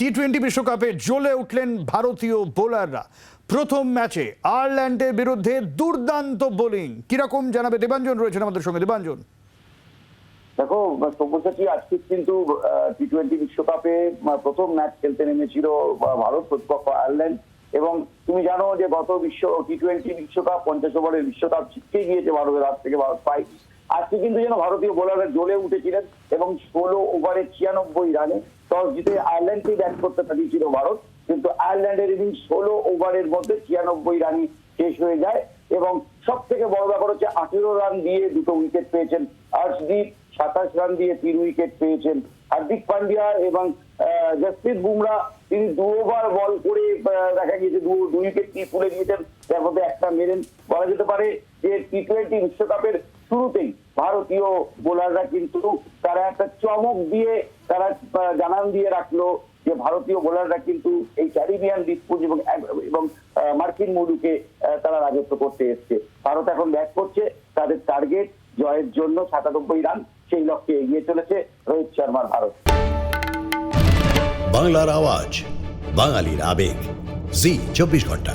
টি-20 বিশ্বকাপে জ্বলে উঠলেন ভারতীয় বোলাররা। প্রথম ম্যাচে আয়ারল্যান্ডের বিরুদ্ধে দুর্দান্ত বোলিং। কিরকম জানাবে দেবাঞ্জন রয়েছেন আমাদের সঙ্গে। দেবাঞ্জন, দেখো সব্যসাচী আজকে কিন্তু টি-20 বিশ্বকাপে প্রথম ম্যাচ খেলতে নেমেছিল ভারত প্রতিপক্ষ আয়ারল্যান্ড। এবং তুমি জানো যে গত টি-20 বিশ্বকাপ 50 ওভারের বিশ্বকাপ জিততে গিয়েছে ভারতের হাত থেকে ভারত পায়। আজকে কিন্তু যেন ভারতীয় বোলাররা জ্বলে উঠেছিলেন এবং 16 ওভারে 96 রানে টস জিতে আয়ারল্যান্ডকেই ব্যাট করতে পাঠিয়েছিল ভারত। কিন্তু আয়ারল্যান্ডের ইনিংস 16 ওভারের মধ্যে 96 রানই শেষ হয়ে যায়। এবং সব থেকে বড় ব্যাপার হচ্ছে 18 রান দিয়ে 2 উইকেট পেয়েছেন হর্ষদীপ, 27 রান দিয়ে 3 উইকেট পেয়েছেন হার্দিক পান্ডিয়া এবং জসপ্রীত বুমরা। তিনি 2 ওভার বল করে দেখা গিয়েছে 2 উইকেট তুলে দিয়েছেন, তার মধ্যে একটা মেরেন। বলা যেতে পারে যে টি-20 বিশ্বকাপের শুরুতেই ভারতীয় বোলাররা কিন্তু তারা একটা চমক দিয়ে তারা জানান দিয়ে রাখলো যে ভারতীয় বোলাররা কিন্তু এই ক্যারিবিয়ান দ্বীপপুঞ্জ এবং মার্কিন মরুকে তারা রাজত্ব করতে এসছে। ভারত এখন ব্যাট করছে, তাদের টার্গেট জয়ের জন্য 97 রান, সেই লক্ষ্যে এগিয়ে চলেছে রোহিত শর্মার ভারত। বাংলার আওয়াজ, বাঙালির আবেগ, জি 24 ঘন্টা।